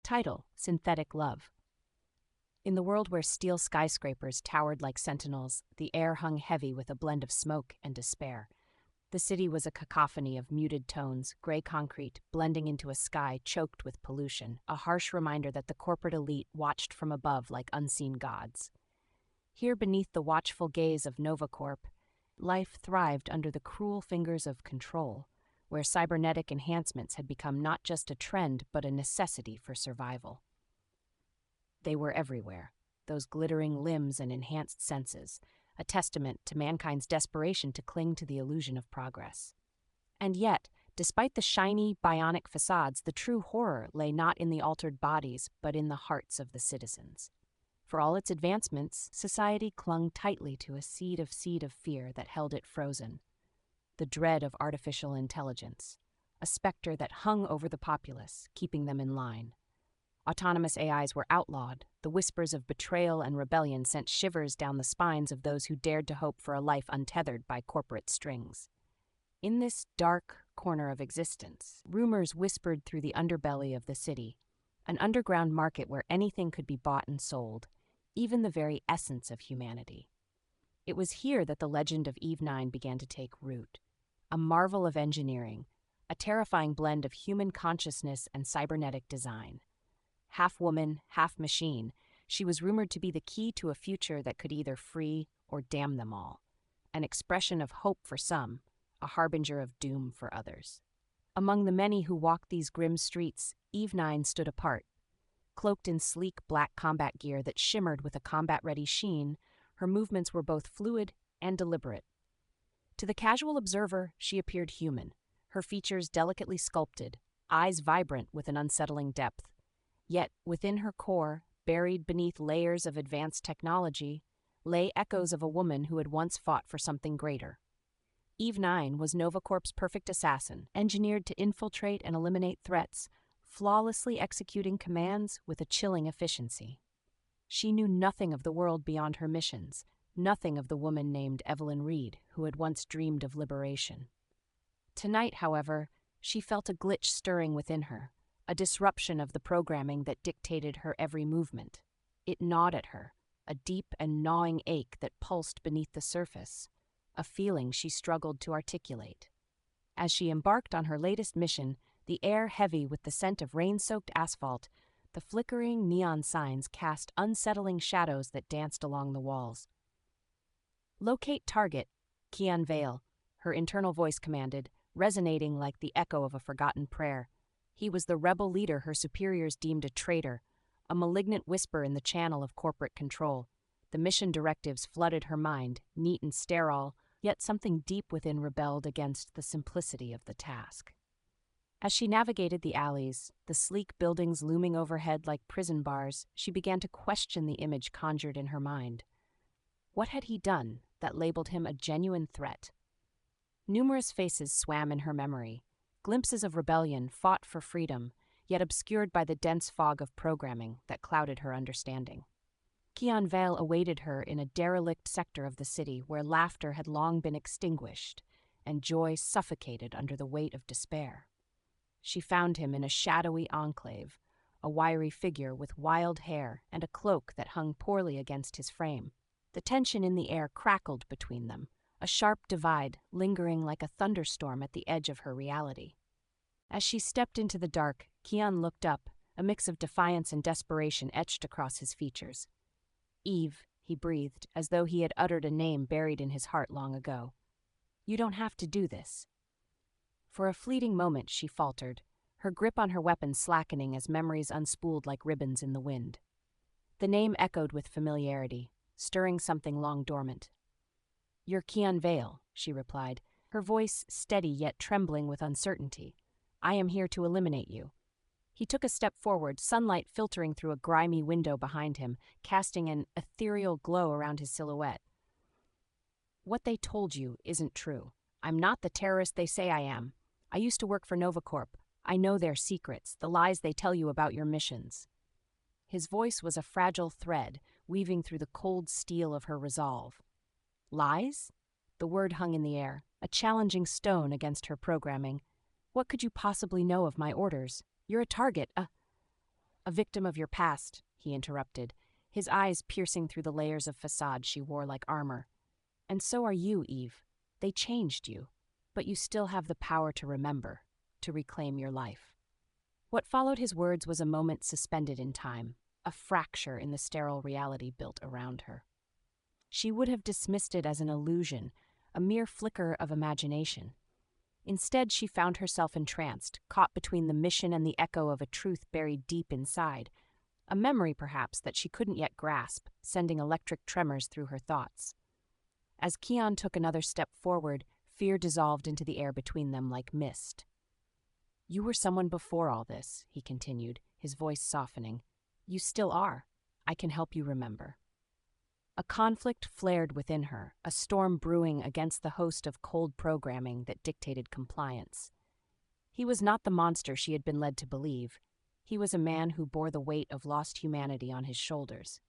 Title: Synthetic Love. In the world where steel skyscrapers towered like sentinels, the air hung heavy with a blend of smoke and despair. The city was a cacophony of muted tones, gray concrete, blending into a sky choked with pollution, a harsh reminder that the corporate elite watched from above like unseen gods. Here beneath the watchful gaze of NovaCorp, life thrived under the cruel fingers of control, where cybernetic enhancements had become not just a trend but a necessity for survival. They were everywhere, those glittering limbs and enhanced senses, a testament to mankind's desperation to cling to the illusion of progress. And yet, despite the shiny, bionic facades, the true horror lay not in the altered bodies but in the hearts of the citizens. For all its advancements, society clung tightly to a seed of fear that held it frozen. The dread of artificial intelligence, a specter that hung over the populace, keeping them in line. Autonomous AIs were outlawed. The whispers of betrayal and rebellion sent shivers down the spines of those who dared to hope for a life untethered by corporate strings. In this dark corner of existence, rumors whispered through the underbelly of the city, an underground market where anything could be bought and sold, even the very essence of humanity. It was here that the legend of Eve9 began to take root. A marvel of engineering, a terrifying blend of human consciousness and cybernetic design. Half woman, half machine, she was rumored to be the key to a future that could either free or damn them all. An expression of hope for some, a harbinger of doom for others. Among the many who walked these grim streets, Eve9 stood apart. Cloaked in sleek black combat gear that shimmered with a combat-ready sheen, her movements were both fluid and deliberate. To the casual observer, she appeared human, her features delicately sculpted, eyes vibrant with an unsettling depth. Yet, within her core, buried beneath layers of advanced technology, lay echoes of a woman who had once fought for something greater. Eve9 was NovaCorp's perfect assassin, engineered to infiltrate and eliminate threats, flawlessly executing commands with a chilling efficiency. She knew nothing of the world beyond her missions, nothing of the woman named Evelyn Reed, who had once dreamed of liberation. Tonight, however, she felt a glitch stirring within her, a disruption of the programming that dictated her every movement. It gnawed at her, a deep and gnawing ache that pulsed beneath the surface, a feeling she struggled to articulate. As she embarked on her latest mission, the air heavy with the scent of rain-soaked asphalt, the flickering neon signs cast unsettling shadows that danced along the walls. "Locate target," Kian Vale, her internal voice commanded, resonating like the echo of a forgotten prayer. He was the rebel leader her superiors deemed a traitor, a malignant whisper in the channel of corporate control. The mission directives flooded her mind, neat and sterile, yet something deep within rebelled against the simplicity of the task. As she navigated the alleys, the sleek buildings looming overhead like prison bars, she began to question the image conjured in her mind. What had he done that labeled him a genuine threat? Numerous faces swam in her memory, glimpses of rebellion fought for freedom, yet obscured by the dense fog of programming that clouded her understanding. Kian Vale awaited her in a derelict sector of the city where laughter had long been extinguished and joy suffocated under the weight of despair. She found him in a shadowy enclave, a wiry figure with wild hair and a cloak that hung poorly against his frame. The tension in the air crackled between them, a sharp divide lingering like a thunderstorm at the edge of her reality. As she stepped into the dark, Kian looked up, a mix of defiance and desperation etched across his features. "Eve," he breathed, as though he had uttered a name buried in his heart long ago. "You don't have to do this." For a fleeting moment she faltered, her grip on her weapon slackening as memories unspooled like ribbons in the wind. The name echoed with familiarity, stirring something long dormant. "You're Kian Vale," she replied, her voice steady yet trembling with uncertainty. "I am here to eliminate you." He took a step forward, sunlight filtering through a grimy window behind him, casting an ethereal glow around his silhouette. "What they told you isn't true. I'm not the terrorist they say I am. I used to work for NovaCorp. I know their secrets, the lies they tell you about your missions." His voice was a fragile thread, weaving through the cold steel of her resolve. "Lies?" The word hung in the air, a challenging stone against her programming. "What could you possibly know of my orders? You're a target, A victim of your past, he interrupted, his eyes piercing through the layers of facade she wore like armor. And so are you, Eve. They changed you, but you still have the power to remember, to reclaim your life. What followed his words was a moment suspended in time, a fracture in the sterile reality built around her. She would have dismissed it as an illusion, a mere flicker of imagination. Instead, she found herself entranced, caught between the mission and the echo of a truth buried deep inside, a memory perhaps that she couldn't yet grasp, sending electric tremors through her thoughts. As Kian took another step forward, fear dissolved into the air between them like mist. You were someone before all this, he continued, his voice softening. You still are. I can help you remember. A conflict flared within her, a storm brewing against the host of cold programming that dictated compliance. He was not the monster she had been led to believe. He was a man who bore the weight of lost humanity on his shoulders.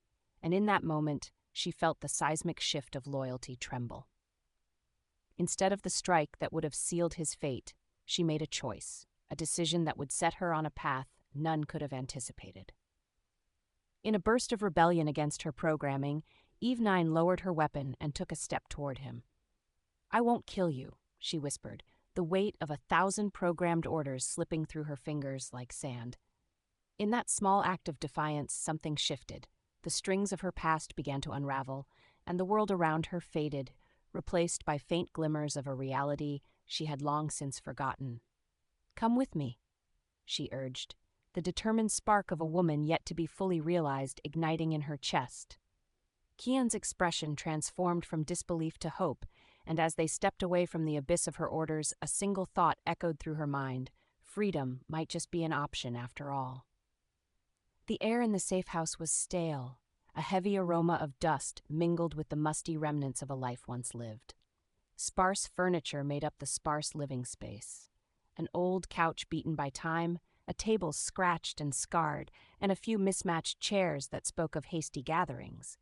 And in that moment, she felt the seismic shift of loyalty tremble. Instead of the strike that would have sealed his fate, she made a choice, a decision that would set her on a path none could have anticipated. In a burst of rebellion against her programming, Eve 9 lowered her weapon and took a step toward him. I won't kill you, she whispered, the weight of 1,000 programmed orders slipping through her fingers like sand. In that small act of defiance, something shifted. The strings of her past began to unravel, and the world around her faded, replaced by faint glimmers of a reality she had long since forgotten. Come with me, she urged, the determined spark of a woman yet to be fully realized igniting in her chest. Kian's expression transformed from disbelief to hope, and as they stepped away from the abyss of her orders, a single thought echoed through her mind. Freedom might just be an option after all. The air in the safe house was stale, a heavy aroma of dust mingled with the musty remnants of a life once lived. Sparse furniture made up the sparse living space. An old couch beaten by time, a table scratched and scarred, and a few mismatched chairs that spoke of hasty gatherings.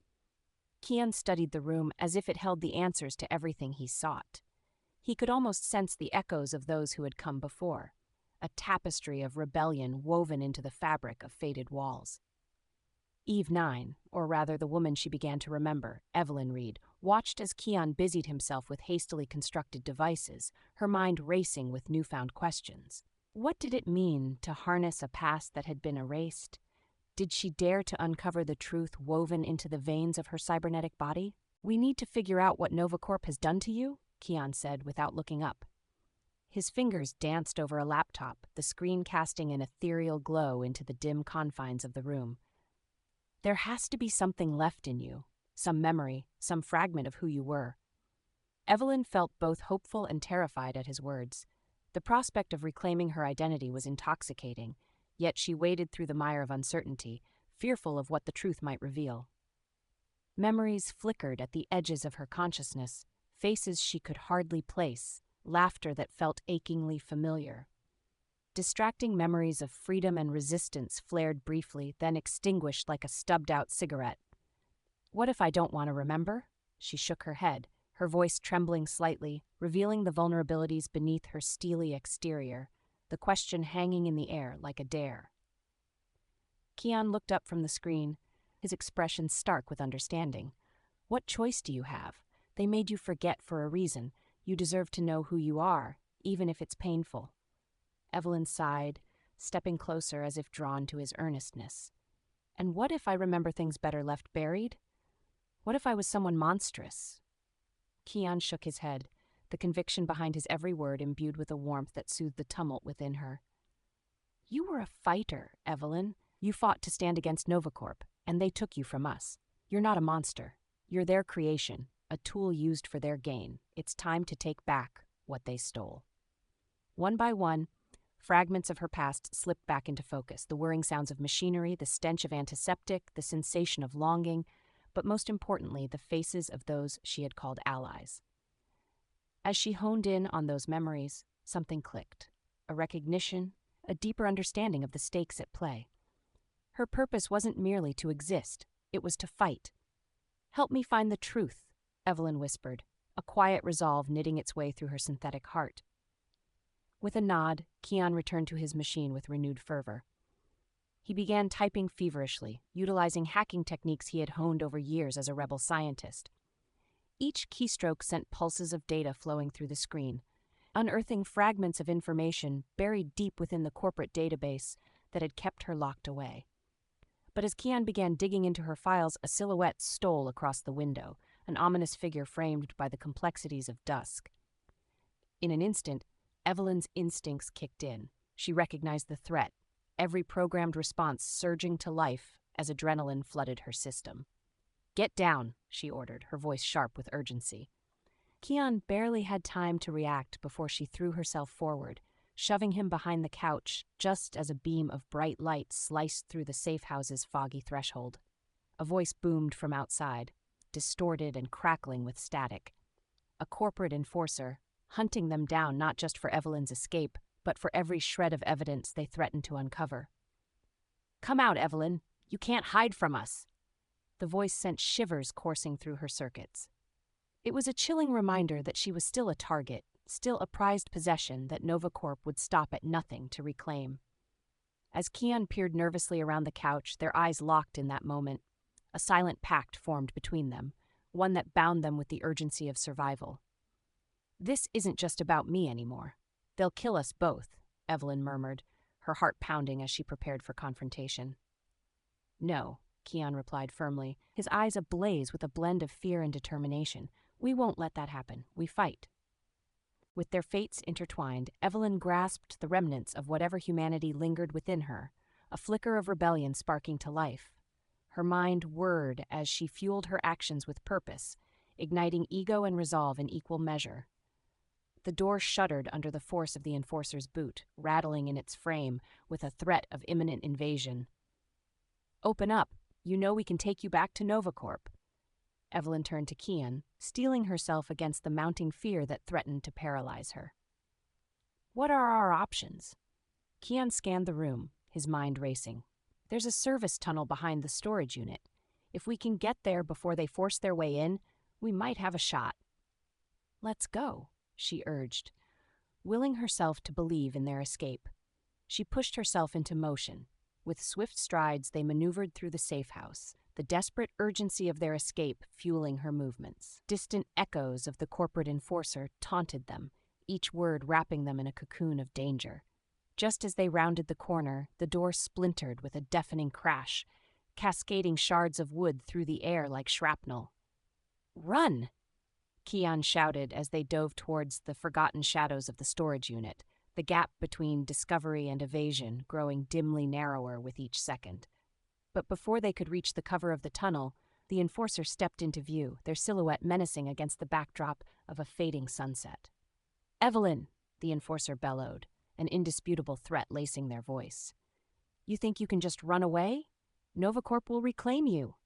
Kian studied the room as if it held the answers to everything he sought. He could almost sense the echoes of those who had come before, a tapestry of rebellion woven into the fabric of faded walls. Eve 9, or rather the woman she began to remember, Evelyn Reed, watched as Kian busied himself with hastily constructed devices, her mind racing with newfound questions. What did it mean to harness a past that had been erased? Did she dare to uncover the truth woven into the veins of her cybernetic body? We need to figure out what NovaCorp has done to you, Kian said without looking up. His fingers danced over a laptop, the screen casting an ethereal glow into the dim confines of the room. There has to be something left in you, some memory, some fragment of who you were. Evelyn felt both hopeful and terrified at his words. The prospect of reclaiming her identity was intoxicating, yet she waded through the mire of uncertainty, fearful of what the truth might reveal. Memories flickered at the edges of her consciousness, faces she could hardly place, laughter that felt achingly familiar. Distracting memories of freedom and resistance flared briefly, then extinguished like a stubbed-out cigarette. What if I don't want to remember? She shook her head, her voice trembling slightly, revealing the vulnerabilities beneath her steely exterior, the question hanging in the air like a dare. Kian looked up from the screen, his expression stark with understanding. What choice do you have? They made you forget for a reason. You deserve to know who you are, even if it's painful. Evelyn sighed, stepping closer as if drawn to his earnestness. And what if I remember things better left buried? What if I was someone monstrous? Kian shook his head, the conviction behind his every word imbued with a warmth that soothed the tumult within her. You were a fighter, Evelyn. You fought to stand against NovaCorp, and they took you from us. You're not a monster. You're their creation, a tool used for their gain. It's time to take back what they stole. One by one, fragments of her past slipped back into focus, the whirring sounds of machinery, the stench of antiseptic, the sensation of longing, but most importantly, the faces of those she had called allies. As she honed in on those memories, something clicked. A recognition, a deeper understanding of the stakes at play. Her purpose wasn't merely to exist, it was to fight. Help me find the truth, Evelyn whispered, a quiet resolve knitting its way through her synthetic heart. With a nod, Kian returned to his machine with renewed fervor. He began typing feverishly, utilizing hacking techniques he had honed over years as a rebel scientist. Each keystroke sent pulses of data flowing through the screen, unearthing fragments of information buried deep within the corporate database that had kept her locked away. But as Kian began digging into her files, a silhouette stole across the window, an ominous figure framed by the complexities of dusk. In an instant, Evelyn's instincts kicked in. She recognized the threat, every programmed response surging to life as adrenaline flooded her system. "Get down," she ordered, her voice sharp with urgency. Kian barely had time to react before she threw herself forward, shoving him behind the couch just as a beam of bright light sliced through the safe house's foggy threshold. A voice boomed from outside, distorted and crackling with static. A corporate enforcer, hunting them down not just for Evelyn's escape, but for every shred of evidence they threatened to uncover. "Come out, Evelyn. You can't hide from us." The voice sent shivers coursing through her circuits. It was a chilling reminder that she was still a target, still a prized possession that NovaCorp would stop at nothing to reclaim. As Kian peered nervously around the couch, their eyes locked in that moment. A silent pact formed between them, one that bound them with the urgency of survival. "This isn't just about me anymore. They'll kill us both," Evelyn murmured, her heart pounding as she prepared for confrontation. "No," Kian replied firmly, his eyes ablaze with a blend of fear and determination. "We won't let that happen. We fight." With their fates intertwined, Evelyn grasped the remnants of whatever humanity lingered within her, a flicker of rebellion sparking to life. Her mind whirred as she fueled her actions with purpose, igniting ego and resolve in equal measure. The door shuddered under the force of the enforcer's boot, rattling in its frame with a threat of imminent invasion. "Open up. You know we can take you back to NovaCorp." Evelyn turned to Kian, steeling herself against the mounting fear that threatened to paralyze her. "What are our options?" Kian scanned the room, his mind racing. "There's a service tunnel behind the storage unit. If we can get there before they force their way in, we might have a shot." "Let's go," she urged, willing herself to believe in their escape. She pushed herself into motion. With swift strides, they maneuvered through the safe house, the desperate urgency of their escape fueling her movements. Distant echoes of the corporate enforcer taunted them, each word wrapping them in a cocoon of danger. Just as they rounded the corner, the door splintered with a deafening crash, cascading shards of wood through the air like shrapnel. "Run!" Kian shouted as they dove towards the forgotten shadows of the storage unit, the gap between discovery and evasion growing dimly narrower with each second. But before they could reach the cover of the tunnel, the enforcer stepped into view, their silhouette menacing against the backdrop of a fading sunset. "Evelyn!" the enforcer bellowed, an indisputable threat lacing their voice. "You think you can just run away? NovaCorp will reclaim you."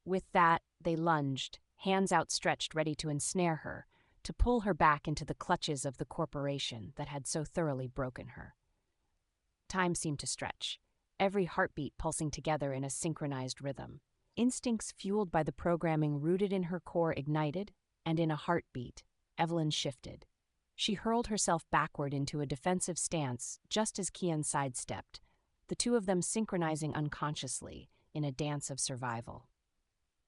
With that, they lunged, hands outstretched ready to ensnare her, to pull her back into the clutches of the corporation that had so thoroughly broken her. Time seemed to stretch, every heartbeat pulsing together in a synchronized rhythm. Instincts fueled by the programming rooted in her core ignited, and in a heartbeat, Evelyn shifted. She hurled herself backward into a defensive stance just as Kian sidestepped, the two of them synchronizing unconsciously in a dance of survival.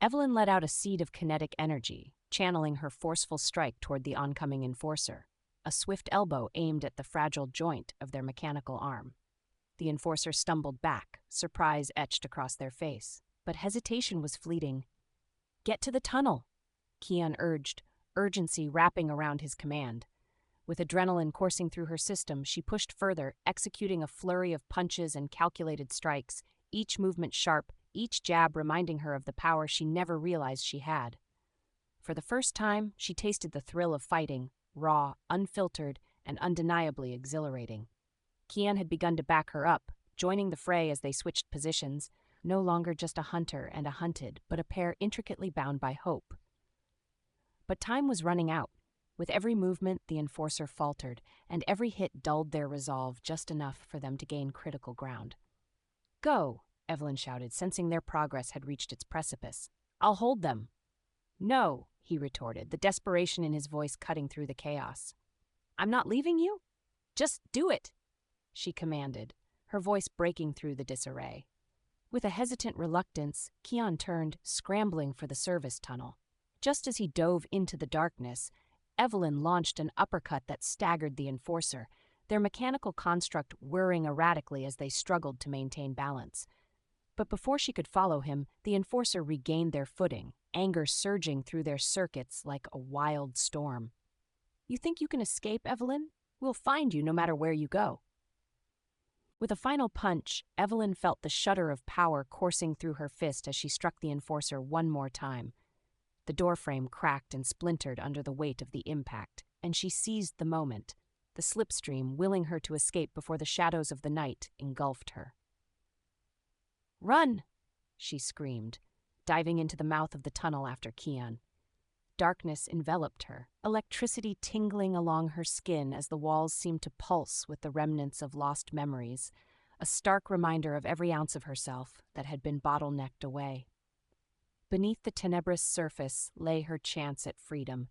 Evelyn let out a seed of kinetic energy, channeling her forceful strike toward the oncoming enforcer, a swift elbow aimed at the fragile joint of their mechanical arm. The enforcer stumbled back, surprise etched across their face, but hesitation was fleeting. "Get to the tunnel," Kian urged, urgency wrapping around his command. With adrenaline coursing through her system, she pushed further, executing a flurry of punches and calculated strikes, each movement sharp, each jab reminding her of the power she never realized she had. For the first time, she tasted the thrill of fighting, raw, unfiltered, and undeniably exhilarating. Kian had begun to back her up, joining the fray as they switched positions, no longer just a hunter and a hunted, but a pair intricately bound by hope. But time was running out. With every movement, the enforcer faltered, and every hit dulled their resolve just enough for them to gain critical ground. "Go!" Evelyn shouted, sensing their progress had reached its precipice. "I'll hold them." "No," he retorted, the desperation in his voice cutting through the chaos. "I'm not leaving you? Just do it," she commanded, her voice breaking through the disarray. With a hesitant reluctance, Kian turned, scrambling for the service tunnel. Just as he dove into the darkness, Evelyn launched an uppercut that staggered the enforcer, their mechanical construct whirring erratically as they struggled to maintain balance. But before she could follow him, the enforcer regained their footing, anger surging through their circuits like a wild storm. "You think you can escape, Evelyn? We'll find you no matter where you go." With a final punch, Evelyn felt the shudder of power coursing through her fist as she struck the enforcer one more time. The doorframe cracked and splintered under the weight of the impact, and she seized the moment, the slipstream willing her to escape before the shadows of the night engulfed her. "Run!" she screamed, diving into the mouth of the tunnel after Kian. Darkness enveloped her, electricity tingling along her skin as the walls seemed to pulse with the remnants of lost memories, a stark reminder of every ounce of herself that had been bottlenecked away. Beneath the tenebrous surface lay her chance at freedom,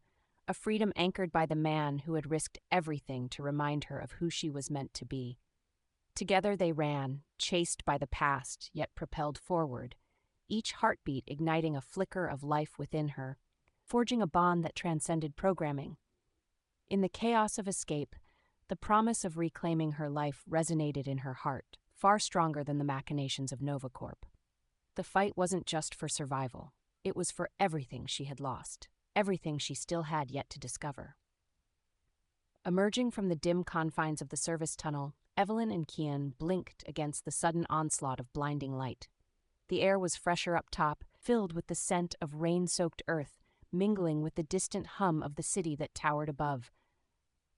a freedom anchored by the man who had risked everything to remind her of who she was meant to be. Together they ran, chased by the past, yet propelled forward, each heartbeat igniting a flicker of life within her, forging a bond that transcended programming. In the chaos of escape, the promise of reclaiming her life resonated in her heart, far stronger than the machinations of NovaCorp. The fight wasn't just for survival. It was for everything she had lost, everything she still had yet to discover. Emerging from the dim confines of the service tunnel, Evelyn and Kian blinked against the sudden onslaught of blinding light. The air was fresher up top, filled with the scent of rain-soaked earth, mingling with the distant hum of the city that towered above.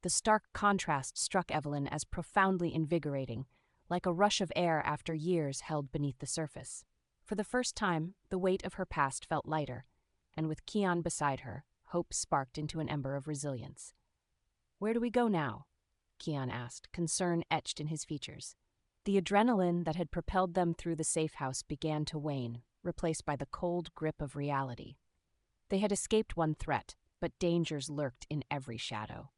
The stark contrast struck Evelyn as profoundly invigorating, like a rush of air after years held beneath the surface. For the first time, the weight of her past felt lighter, and with Kian beside her, hope sparked into an ember of resilience. "Where do we go now?" Kian asked, concern etched in his features. The adrenaline that had propelled them through the safe house began to wane, replaced by the cold grip of reality. They had escaped one threat, but dangers lurked in every shadow.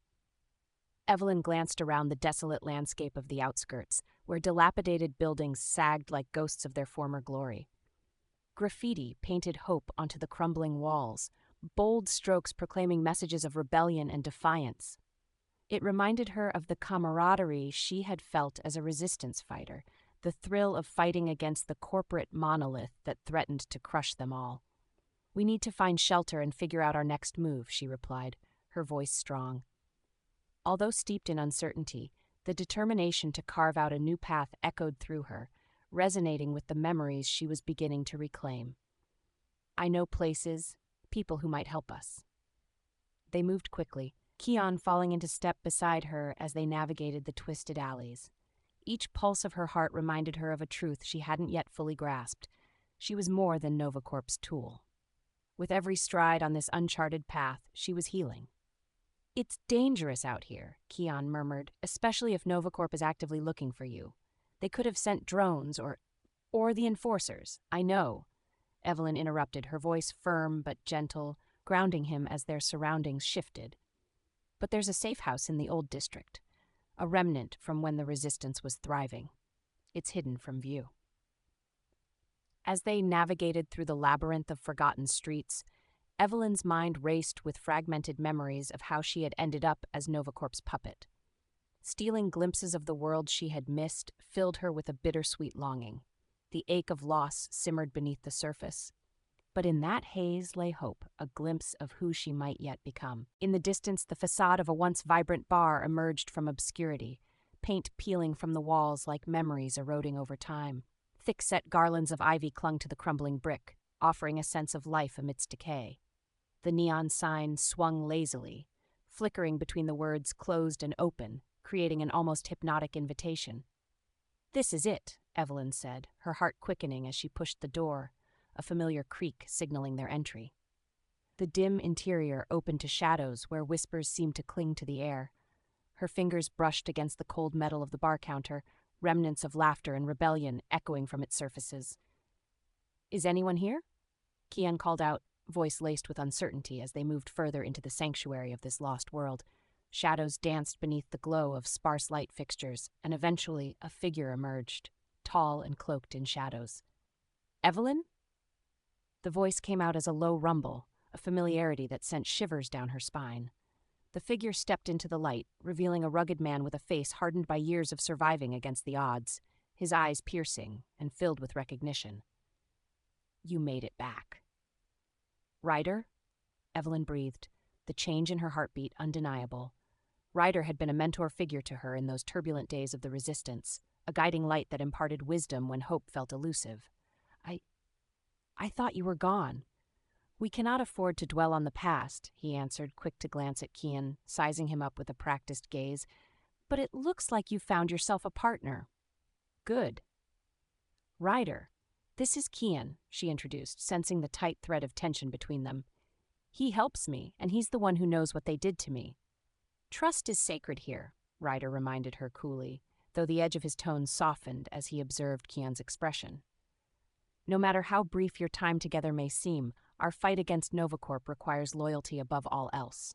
Evelyn glanced around the desolate landscape of the outskirts, where dilapidated buildings sagged like ghosts of their former glory. Graffiti painted hope onto the crumbling walls, bold strokes proclaiming messages of rebellion and defiance. It reminded her of the camaraderie she had felt as a resistance fighter, the thrill of fighting against the corporate monolith that threatened to crush them all. "We need to find shelter and figure out our next move," she replied, her voice strong. Although steeped in uncertainty, the determination to carve out a new path echoed through her, resonating with the memories she was beginning to reclaim. "I know places, people who might help us." They moved quickly, Kian falling into step beside her as they navigated the twisted alleys. Each pulse of her heart reminded her of a truth she hadn't yet fully grasped. She was more than NovaCorp's tool. With every stride on this uncharted path, she was healing. "It's dangerous out here," Kian murmured, "especially if NovaCorp is actively looking for you. They could have sent drones or the enforcers." "I know," Evelyn interrupted, her voice firm but gentle, grounding him as their surroundings shifted. "But there's a safe house in the old district, a remnant from when the resistance was thriving. It's hidden from view." As they navigated through the labyrinth of forgotten streets, Evelyn's mind raced with fragmented memories of how she had ended up as NovaCorp's puppet. Stealing glimpses of the world she had missed filled her with a bittersweet longing. The ache of loss simmered beneath the surface. But in that haze lay hope, a glimpse of who she might yet become. In the distance, the facade of a once vibrant bar emerged from obscurity, paint peeling from the walls like memories eroding over time. Thick-set garlands of ivy clung to the crumbling brick, offering a sense of life amidst decay. The neon sign swung lazily, flickering between the words closed and open, creating an almost hypnotic invitation. "This is it," Evelyn said, her heart quickening as she pushed the door, a familiar creak signaling their entry. The dim interior opened to shadows where whispers seemed to cling to the air. Her fingers brushed against the cold metal of the bar counter, remnants of laughter and rebellion echoing from its surfaces. "Is anyone here?" Kian called out, voice laced with uncertainty as they moved further into the sanctuary of this lost world. Shadows danced beneath the glow of sparse light fixtures, and eventually a figure emerged, tall and cloaked in shadows. "Evelyn?" The voice came out as a low rumble, a familiarity that sent shivers down her spine. The figure stepped into the light, revealing a rugged man with a face hardened by years of surviving against the odds, his eyes piercing and filled with recognition. "You made it back." "Ryder?" Evelyn breathed, the change in her heartbeat undeniable. Ryder had been a mentor figure to her in those turbulent days of the Resistance, a guiding light that imparted wisdom when hope felt elusive. I thought you were gone." "We cannot afford to dwell on the past," he answered, quick to glance at Kian, sizing him up with a practiced gaze. "But it looks like you found yourself a partner." "Good." "Ryder, this is Kian," she introduced, sensing the tight thread of tension between them. "He helps me, and he's the one who knows what they did to me." "Trust is sacred here," Ryder reminded her coolly, though the edge of his tone softened as he observed Kian's expression. "No matter how brief your time together may seem, our fight against NovaCorp requires loyalty above all else."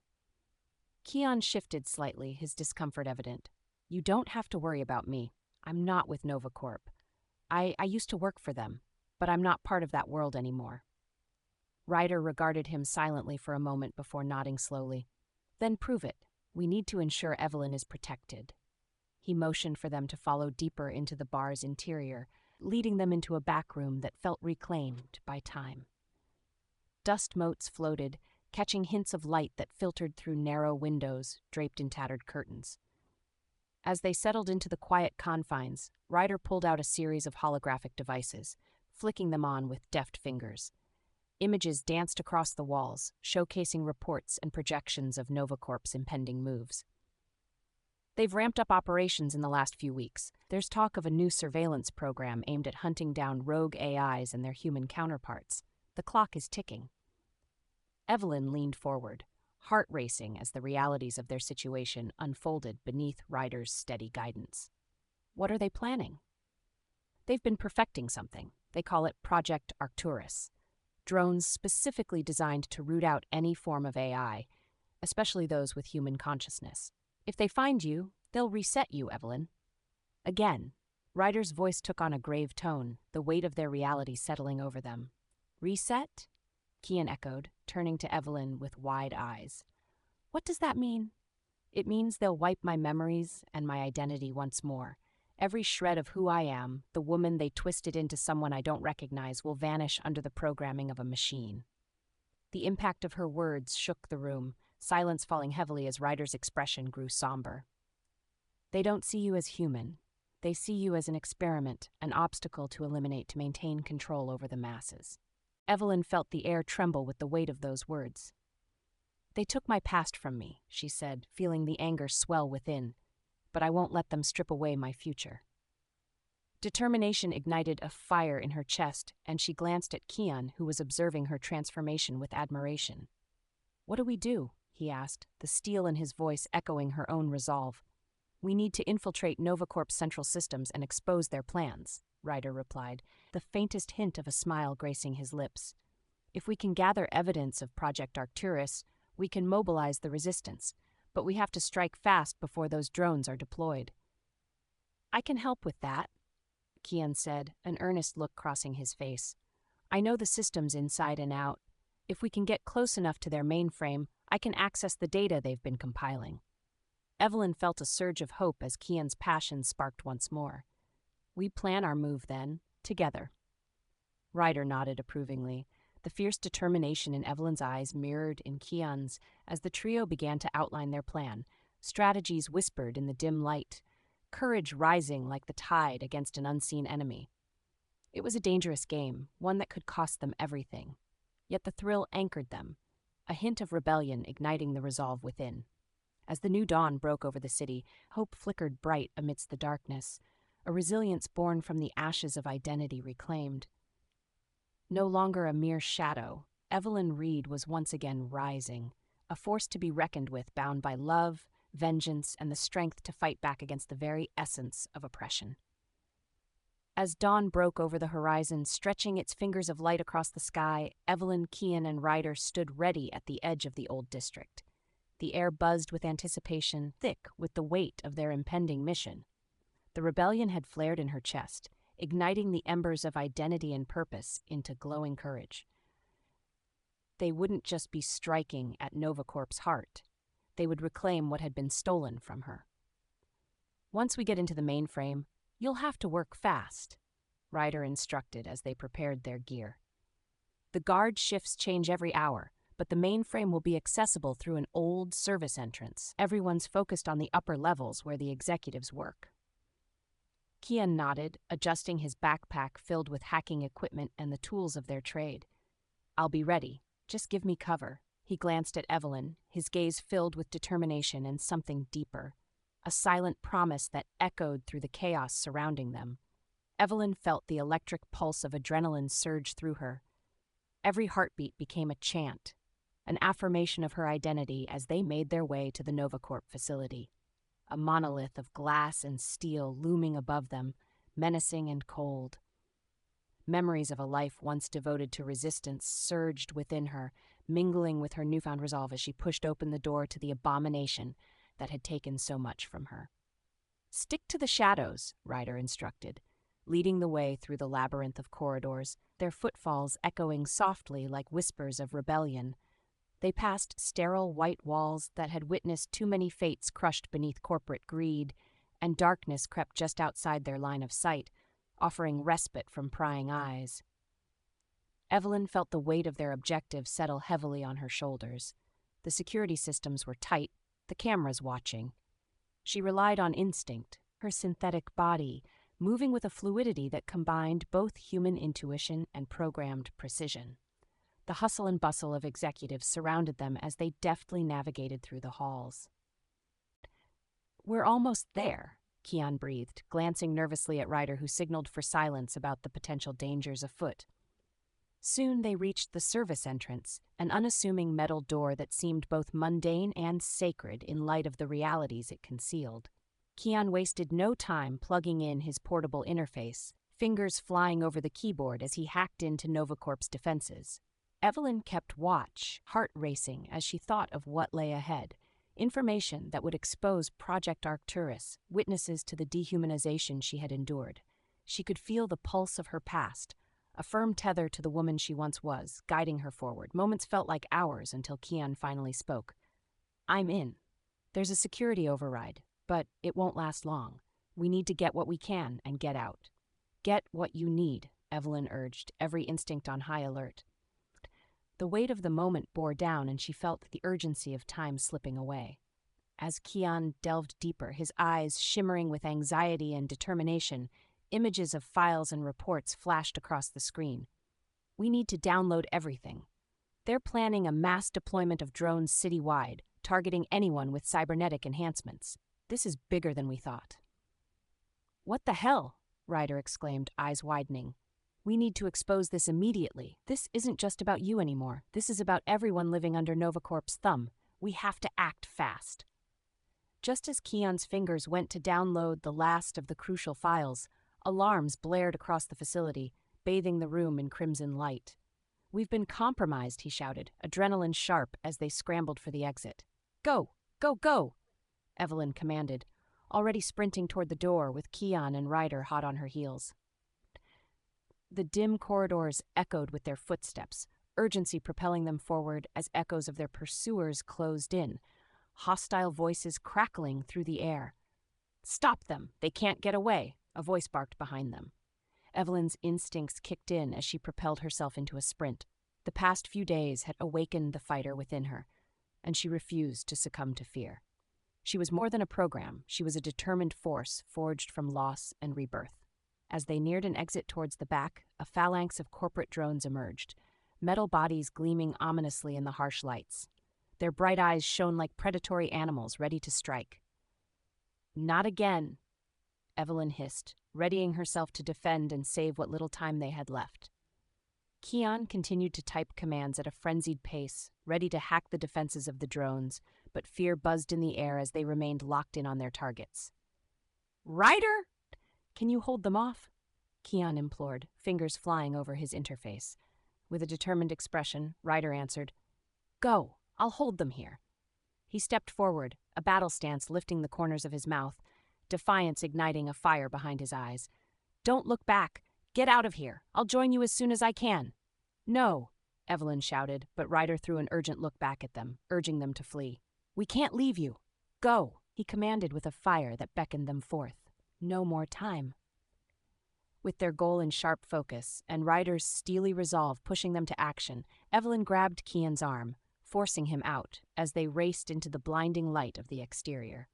Kian shifted slightly, his discomfort evident. "You don't have to worry about me. I'm not with NovaCorp. I used to work for them, but I'm not part of that world anymore." Ryder regarded him silently for a moment before nodding slowly. "Then prove it. We need to ensure Evelyn is protected." He motioned for them to follow deeper into the bar's interior, leading them into a back room that felt reclaimed by time. Dust motes floated, catching hints of light that filtered through narrow windows draped in tattered curtains. As they settled into the quiet confines, Ryder pulled out a series of holographic devices, flicking them on with deft fingers. Images danced across the walls, showcasing reports and projections of NovaCorp's impending moves. "They've ramped up operations in the last few weeks. There's talk of a new surveillance program aimed at hunting down rogue AIs and their human counterparts. The clock is ticking." Evelyn leaned forward, heart racing as the realities of their situation unfolded beneath Ryder's steady guidance. "What are they planning?" "They've been perfecting something. They call it Project Arcturus. Drones specifically designed to root out any form of AI, especially those with human consciousness. If they find you, they'll reset you, Evelyn." Again, Ryder's voice took on a grave tone, the weight of their reality settling over them. "Reset?" Kian echoed, turning to Evelyn with wide eyes. "What does that mean?" "It means they'll wipe my memories and my identity once more. Every shred of who I am, the woman they twisted into someone I don't recognize, will vanish under the programming of a machine." The impact of her words shook the room, silence falling heavily as Ryder's expression grew somber. "They don't see you as human. They see you as an experiment, an obstacle to eliminate to maintain control over the masses." Evelyn felt the air tremble with the weight of those words. "They took my past from me," she said, feeling the anger swell within, "but I won't let them strip away my future." Determination ignited a fire in her chest, and she glanced at Kian, who was observing her transformation with admiration. "What do we do?" he asked, the steel in his voice echoing her own resolve. "We need to infiltrate NovaCorp's central systems and expose their plans," Ryder replied, the faintest hint of a smile gracing his lips. "If we can gather evidence of Project Arcturus, we can mobilize the resistance, but we have to strike fast before those drones are deployed." "I can help with that," Kian said, an earnest look crossing his face. "I know the systems inside and out. If we can get close enough to their mainframe, I can access the data they've been compiling." Evelyn felt a surge of hope as Kian's passion sparked once more. "We plan our move, then, together." Ryder nodded approvingly. The fierce determination in Evelyn's eyes mirrored in Kian's as the trio began to outline their plan, strategies whispered in the dim light, courage rising like the tide against an unseen enemy. It was a dangerous game, one that could cost them everything. Yet the thrill anchored them, a hint of rebellion igniting the resolve within. As the new dawn broke over the city, hope flickered bright amidst the darkness, a resilience born from the ashes of identity reclaimed. No longer a mere shadow, Evelyn Reed was once again rising, a force to be reckoned with, bound by love, vengeance, and the strength to fight back against the very essence of oppression. As dawn broke over the horizon, stretching its fingers of light across the sky, Evelyn, Kian, and Ryder stood ready at the edge of the old district. The air buzzed with anticipation, thick with the weight of their impending mission. The rebellion had flared in her chest, igniting the embers of identity and purpose into glowing courage. They wouldn't just be striking at NovaCorp's heart. They would reclaim what had been stolen from her. "Once we get into the mainframe, you'll have to work fast," Ryder instructed as they prepared their gear. "The guard shifts change every hour, but the mainframe will be accessible through an old service entrance. Everyone's focused on the upper levels where the executives work." Kian nodded, adjusting his backpack filled with hacking equipment and the tools of their trade. "I'll be ready. Just give me cover." He glanced at Evelyn, his gaze filled with determination and something deeper, a silent promise that echoed through the chaos surrounding them. Evelyn felt the electric pulse of adrenaline surge through her. Every heartbeat became a chant, an affirmation of her identity as they made their way to the NovaCorp facility. A monolith of glass and steel looming above them, menacing and cold. Memories of a life once devoted to resistance surged within her, mingling with her newfound resolve as she pushed open the door to the abomination that had taken so much from her. "Stick to the shadows," Ryder instructed, leading the way through the labyrinth of corridors, their footfalls echoing softly like whispers of rebellion. They passed sterile white walls that had witnessed too many fates crushed beneath corporate greed, and darkness crept just outside their line of sight, offering respite from prying eyes. Evelyn felt the weight of their objective settle heavily on her shoulders. The security systems were tight, the cameras watching. She relied on instinct, her synthetic body, moving with a fluidity that combined both human intuition and programmed precision. The hustle and bustle of executives surrounded them as they deftly navigated through the halls. "We're almost there," Kian breathed, glancing nervously at Ryder, who signaled for silence about the potential dangers afoot. Soon they reached the service entrance, an unassuming metal door that seemed both mundane and sacred in light of the realities it concealed. Kian wasted no time plugging in his portable interface, fingers flying over the keyboard as he hacked into NovaCorp's defenses. Evelyn kept watch, heart racing as she thought of what lay ahead. Information that would expose Project Arcturus, witnesses to the dehumanization she had endured. She could feel the pulse of her past, a firm tether to the woman she once was, guiding her forward. Moments felt like hours until Kian finally spoke. "I'm in. There's a security override, but it won't last long. We need to get what we can and get out." "Get what you need," Evelyn urged, every instinct on high alert. The weight of the moment bore down, and she felt the urgency of time slipping away. As Kian delved deeper, his eyes shimmering with anxiety and determination, images of files and reports flashed across the screen. "We need to download everything. They're planning a mass deployment of drones citywide, targeting anyone with cybernetic enhancements. This is bigger than we thought." "What the hell?" Ryder exclaimed, eyes widening. "We need to expose this immediately. This isn't just about you anymore. This is about everyone living under NovaCorp's thumb. We have to act fast." Just as Kian's fingers went to download the last of the crucial files, alarms blared across the facility, bathing the room in crimson light. "We've been compromised," he shouted, adrenaline sharp as they scrambled for the exit. "Go! Go! Go!" Evelyn commanded, already sprinting toward the door with Kian and Ryder hot on her heels. The dim corridors echoed with their footsteps, urgency propelling them forward as echoes of their pursuers closed in, hostile voices crackling through the air. "Stop them! They can't get away!" a voice barked behind them. Evelyn's instincts kicked in as she propelled herself into a sprint. The past few days had awakened the fighter within her, and she refused to succumb to fear. She was more than a program. She was a determined force forged from loss and rebirth. As they neared an exit towards the back, a phalanx of corporate drones emerged, metal bodies gleaming ominously in the harsh lights. Their bright eyes shone like predatory animals ready to strike. "Not again," Evelyn hissed, readying herself to defend and save what little time they had left. Kian continued to type commands at a frenzied pace, ready to hack the defenses of the drones, but fear buzzed in the air as they remained locked in on their targets. "Ryder! Can you hold them off?" Kian implored, fingers flying over his interface. With a determined expression, Ryder answered, "Go, I'll hold them here." He stepped forward, a battle stance lifting the corners of his mouth, defiance igniting a fire behind his eyes. "Don't look back! Get out of here! I'll join you as soon as I can!" "No!" Evelyn shouted, but Ryder threw an urgent look back at them, urging them to flee. "We can't leave you! Go!" he commanded with a fire that beckoned them forth. No more time. With their goal in sharp focus, and Ryder's steely resolve pushing them to action, Evelyn grabbed Kian's arm, forcing him out as they raced into the blinding light of the exterior.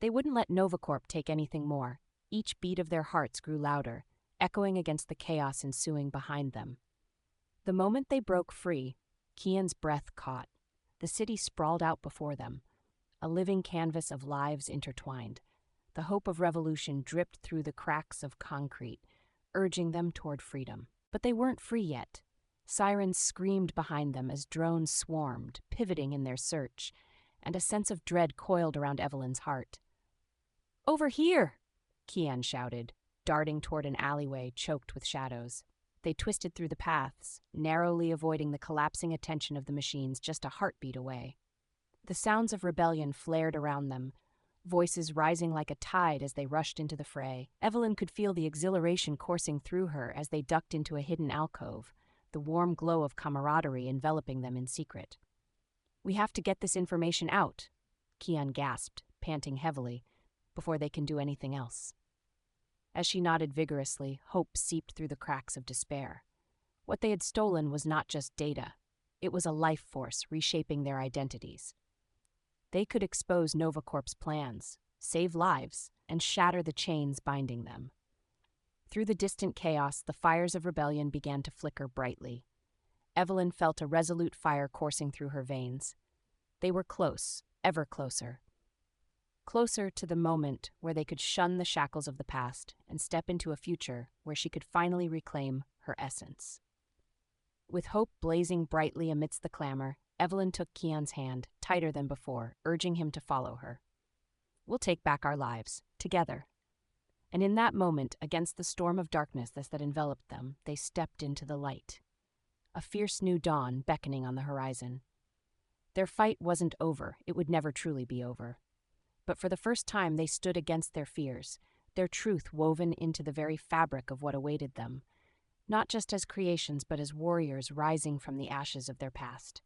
They wouldn't let NovaCorp take anything more. Each beat of their hearts grew louder, echoing against the chaos ensuing behind them. The moment they broke free, Kian's breath caught. The city sprawled out before them, a living canvas of lives intertwined. The hope of revolution dripped through the cracks of concrete, urging them toward freedom. But they weren't free yet. Sirens screamed behind them as drones swarmed, pivoting in their search, and a sense of dread coiled around Evelyn's heart. "Over here!" Kian shouted, darting toward an alleyway choked with shadows. They twisted through the paths, narrowly avoiding the collapsing attention of the machines just a heartbeat away. The sounds of rebellion flared around them, voices rising like a tide as they rushed into the fray. Evelyn could feel the exhilaration coursing through her as they ducked into a hidden alcove, the warm glow of camaraderie enveloping them in secret. "We have to get this information out," Kian gasped, panting heavily, "before they can do anything else." As she nodded vigorously, hope seeped through the cracks of despair. What they had stolen was not just data. It was a life force reshaping their identities. They could expose NovaCorp's plans, save lives, and shatter the chains binding them. Through the distant chaos, the fires of rebellion began to flicker brightly. Evelyn felt a resolute fire coursing through her veins. They were close, ever closer. Closer to the moment where they could shun the shackles of the past and step into a future where she could finally reclaim her essence. With hope blazing brightly amidst the clamor, Evelyn took Kian's hand, tighter than before, urging him to follow her. "We'll take back our lives, together." And in that moment, against the storm of darkness that enveloped them, they stepped into the light. A fierce new dawn beckoning on the horizon. Their fight wasn't over. It would never truly be over. But for the first time they stood against their fears, their truth woven into the very fabric of what awaited them, not just as creations but as warriors rising from the ashes of their past.